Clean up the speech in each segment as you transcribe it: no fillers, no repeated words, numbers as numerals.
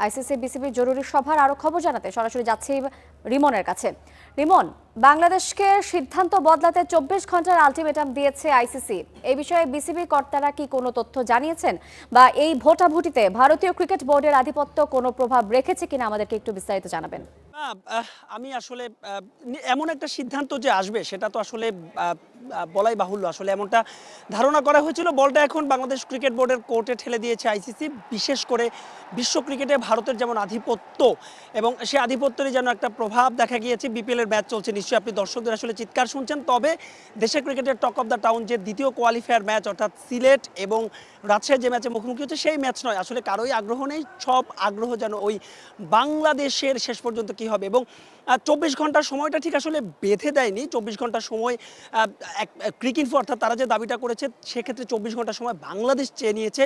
ICC BCB জরুরি সভার আরো খবর জানাতে সরাসরি যাচ্ছি রিমনের কাছে। রিমন, বাংলাদেশকে সিদ্ধান্ত বদলাতে 24 ঘন্টার আলটিমেটাম দিয়েছে আইসিসি। এই বিষয়ে বিসিবি কর্তারা কি কোনো তথ্য জানিয়েছেন, বা এই ভোটাভুটিতে ভারতীয় ক্রিকেট বোর্ডের আধিপত্য কোনো প্রভাব রেখেছে কিনা আমাদেরকে একটু বিস্তারিত জানাবেন। না, আমি আসলে এমন একটা সিদ্ধান্ত যে আসবে সেটা তো আসলে বলাই বাহুল্য। আসলে এমনটা ধারণা করা হয়েছিল। বলটা এখন বাংলাদেশ ক্রিকেট বোর্ডের কোর্টে ঠেলে দিয়েছে আইসিসি। বিশেষ করে বিশ্ব ক্রিকেটে ভারতের যেমন আধিপত্য, এবং সে আধিপত্যেরই যেন একটা প্রভাব দেখা গিয়েছে। বিপিএলের ম্যাচ চলছে, নিশ্চয়ই আপনি দর্শকদের আসলে চিৎকার শুনছেন। তবে দেশের ক্রিকেটের টক অফ দ্য টাউন যে দ্বিতীয় কোয়ালিফায়ার ম্যাচ, অর্থাৎ সিলেট এবং রাজশাহী যে ম্যাচে মুখোমুখি হচ্ছে, সেই ম্যাচ নয়। আসলে কারোই আগ্রহ নেই, সব আগ্রহ যেন ওই বাংলাদেশের শেষ পর্যন্ত কি হবে। এবং 24 ঘন্টার সময়টা ঠিক আসলে বেঁধে দেয়নি। 24 ঘন্টার সময় ক্রিকইনফো অর্থাৎ তারা যে দাবিটা করেছে, সেক্ষেত্রে 24 ঘন্টার সময় বাংলাদেশ চেয়ে নিয়েছে।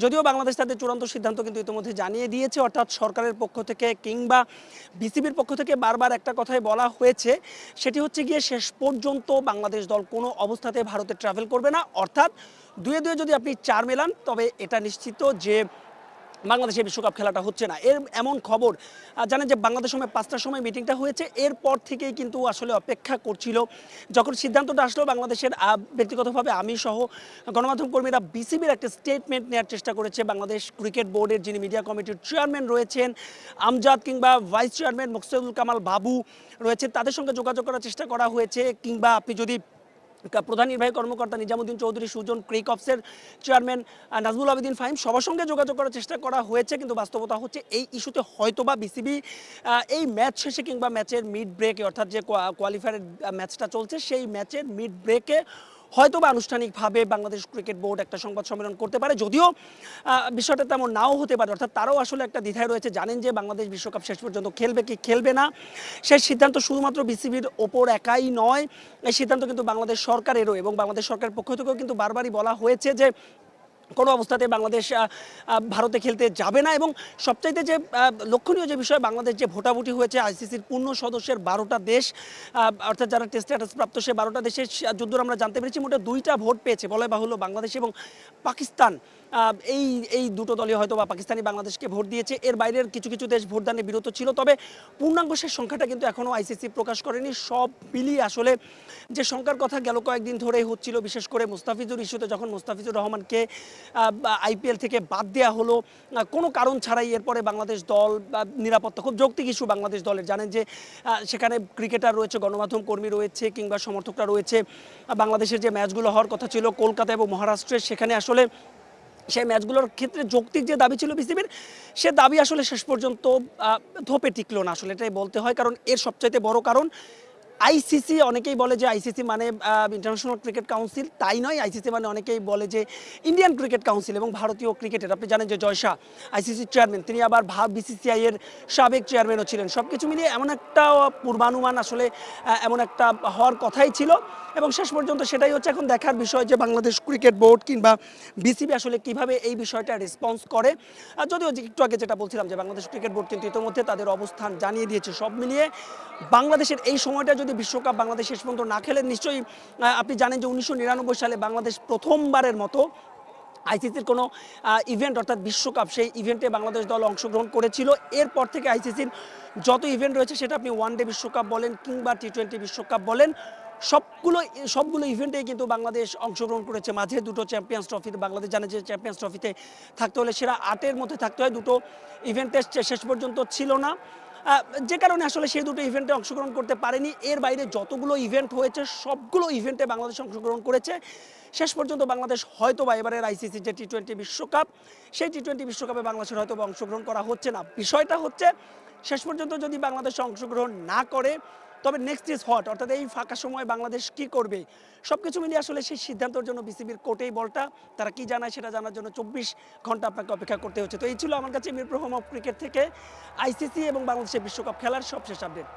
যদিও বাংলাদেশ তাদের চূড়ান্ত সিদ্ধান্ত কিন্তু ইতিমধ্যে জানিয়ে দিয়েছে। অর্থাৎ সরকারের পক্ষ থেকে কিংবা বিসিবির পক্ষ থেকে বারবার একটা কথাই বলা হয়েছে, সেটি হচ্ছে গিয়ে শেষ পর্যন্ত বাংলাদেশ দল কোনো অবস্থাতে ভারতে ট্রাভেল করবে না। অর্থাৎ দুয়ে দুয়ে যদি আপনি 4 মেলান, তবে এটা নিশ্চিত যে বাংলাদেশে বিশ্বকাপ খেলাটা হচ্ছে না। এমন খবর জানেন যে বাংলাদেশ সময় 5টার সময় মিটিংটা হয়েছে, এরপর থেকেই কিন্তু আসলে অপেক্ষা করছিল। যখন সিদ্ধান্তটা আসলো, বাংলাদেশের ব্যক্তিগতভাবে আমি সহ গণমাধ্যম কর্মীরা বিসিবির একটা স্টেটমেন্ট নেওয়ার চেষ্টা করেছে। বাংলাদেশ ক্রিকেট বোর্ডের যিনি মিডিয়া কমিটির চেয়ারম্যান রয়েছেন আমজাদ, কিংবা ভাইস চেয়ারম্যান মোকসেদুল কামাল বাবু রয়েছেন, তাদের সঙ্গে যোগাযোগ করার চেষ্টা করা হয়েছে। কিংবা আপনি যদি প্রধান নির্বাহী কর্মকর্তা নিজামুদ্দিন চৌধুরী সুজন, ক্রিক অফসের চেয়ারম্যান নাজমুল আবেদিন ফাহিম, সবার সঙ্গে যোগাযোগ করার চেষ্টা করা হয়েছে। কিন্তু বাস্তবতা হচ্ছে এই ইস্যুতে হয়তোবা বিসিবি এই ম্যাচ শেষে কিংবা ম্যাচের মিড ব্রেকে, অর্থাৎ যে কোয়ালিফায়ারের ম্যাচটা চলছে, সেই ম্যাচের মিড ব্রেকে হয়তোবা আনুষ্ঠানিকভাবে বাংলাদেশ ক্রিকেট বোর্ড একটা সংবাদ সম্মেলন করতে পারে। যদিও বিষয়টা তেমন নাও হতে পারে। অর্থাৎ তারাও আসলে একটা দ্বিধায় রয়েছে, জানেন যে বাংলাদেশ বিশ্বকাপ শেষ পর্যন্ত খেলবে কি খেলবে না, সেই সিদ্ধান্ত শুধুমাত্র বিসিবির ওপর একাই নয়। এই সিদ্ধান্ত কিন্তু বাংলাদেশ সরকারেরও, এবং বাংলাদেশ সরকারের পক্ষ থেকেও কিন্তু বারবারই বলা হয়েছে যে কোনো অবস্থাতে বাংলাদেশ ভারতে খেলতে যাবে না। এবং সবচাইতে যে লক্ষণীয় যে বিষয়, বাংলাদেশ যে ভোটাভুটি হয়েছে আইসিসির পূর্ণ সদস্যের 12টা দেশ, অর্থাৎ যারা টেস্ট স্ট্যাটাস প্রাপ্ত, সে 12টা দেশের যদ্দূর আমরা জানতে পেরেছি মোটে 2টা ভোট পেয়েছে বলে বাহুল্য, বাংলাদেশ এবং পাকিস্তান। এই এই দুটো দলই হয়তো বা পাকিস্তানি বাংলাদেশকে ভোট দিয়েছে। এর বাইরের কিছু কিছু দেশ ভোটদানে বিরত ছিল। তবে পূর্ণাঙ্গ শেষ সংখ্যাটা কিন্তু এখনও আইসিসি প্রকাশ করেনি। সব মিলিয়ে আসলে যে সংখ্যার কথা গেল কয়েকদিন ধরেই হচ্ছিল, বিশেষ করে মুস্তাফিজুর ইস্যুতে, যখন মুস্তাফিজুর রহমানকে আইপিএল থেকে বাদ দেওয়া হলো কোনো কারণ ছাড়াই, এরপরে বাংলাদেশ দল নিরাপত্তা, খুব যৌক্তিক ইস্যু বাংলাদেশ দলের, জানেন যে সেখানে ক্রিকেটার রয়েছে, গণমাধ্যম কর্মী রয়েছে, কিংবা সমর্থকরা রয়েছে। বাংলাদেশের যে ম্যাচগুলো হওয়ার কথা ছিল কলকাতা এবং মহারাষ্ট্রের, সেখানে আসলে সেই ম্যাচগুলোর ক্ষেত্রে যৌক্তিক যে দাবি ছিল বিসিবির, সে দাবি আসলে শেষ পর্যন্ত ধোপে টিকলো না, আসলে এটাই বলতে হয়। কারণ এর সবচাইতে বড় কারণ আইসিসি। অনেকেই বলে যে আইসিসি মানে ইন্টারন্যাশনাল ক্রিকেট কাউন্সিল, তাই নয়। আইসিসি মানে অনেকেই বলে যে ইন্ডিয়ান ক্রিকেট কাউন্সিল এবং ভারতীয় ক্রিকেটের। আপনি জানেন যে জয় শাহ আইসিসির চেয়ারম্যান, তিনি আবার বিসিসিআই এর সাবেক চেয়ারম্যানও ছিলেন। সব কিছু মিলিয়ে এমন একটা পূর্বানুমান আসলে এমন একটা হওয়ার কথাই ছিল। এবং শেষ পর্যন্ত সেটাই হচ্ছে এখন দেখার বিষয় যে বাংলাদেশ ক্রিকেট বোর্ড কিংবা বিসিবি আসলে কিভাবে এই বিষয়টা রেসপন্স করে। যদিও একটু আগে যেটা বলছিলাম যে বাংলাদেশ ক্রিকেট বোর্ড কিন্তু ইতিমধ্যে তাদের অবস্থান জানিয়ে দিয়েছে। সব মিলিয়ে বাংলাদেশের এই সময়টা যদি বিশ্বকাপ বাংলাদেশ শেষ পর্যন্ত না খেলে, নিশ্চয়ই আপনি জানেন যে 1999 সালে বাংলাদেশ প্রথমবারের মতো আইসিসির কোনো ইভেন্ট, অর্থাৎ বিশ্বকাপ, সেই ইভেন্টে বাংলাদেশ দল অংশগ্রহণ করেছিল। এরপর থেকে আইসিসির যত ইভেন্ট রয়েছে, সেটা আপনি ওয়ানডে বিশ্বকাপ বলেন কিংবা টি20 বিশ্বকাপ বলেন, সবগুলো ইভেন্টেই কিন্তু বাংলাদেশ অংশগ্রহণ করেছে। মাঝে দুটো চ্যাম্পিয়ন্স ট্রফিতে, বাংলাদেশ জানে যে চ্যাম্পিয়ন্স ট্রফিতে থাকতে হলে সেরা 8-এর মধ্যে থাকতে হয়, দুটো ইভেন্টে শেষ পর্যন্ত ছিল না, যে কারণে আসলে সেই দুটো ইভেন্টে অংশগ্রহণ করতে পারেনি। এর বাইরে যতগুলো ইভেন্ট হয়েছে, সবগুলো ইভেন্টে বাংলাদেশ অংশগ্রহণ করেছে। শেষ পর্যন্ত বাংলাদেশ হয়তো বা এবারের আইসিসির যে টি20 বিশ্বকাপ, সেই টি20 বিশ্বকাপে বাংলাদেশের হয়তো বা অংশগ্রহণ করা হচ্ছে না। বিষয়টা হচ্ছে শেষ পর্যন্ত যদি বাংলাদেশ অংশগ্রহণ না করে, তবে নেক্সট ইজ হোয়াট, অর্থাৎ এই ফাঁকা সময় বাংলাদেশ কি করবে, সব কিছু মিলিয়ে আসলে সেই সিদ্ধান্তের জন্য বিসিবির কোর্টেই বলটা। তারা কি জানায় সেটা জানার জন্য 24 ঘন্টা আপনাকে অপেক্ষা করতে হচ্ছে। তো এই ছিল আমার কাছে মিরপুর হোম অফ ক্রিকেট থেকে আইসিসি এবং বাংলাদেশের বিশ্বকাপ খেলার সবশেষ আপডেট।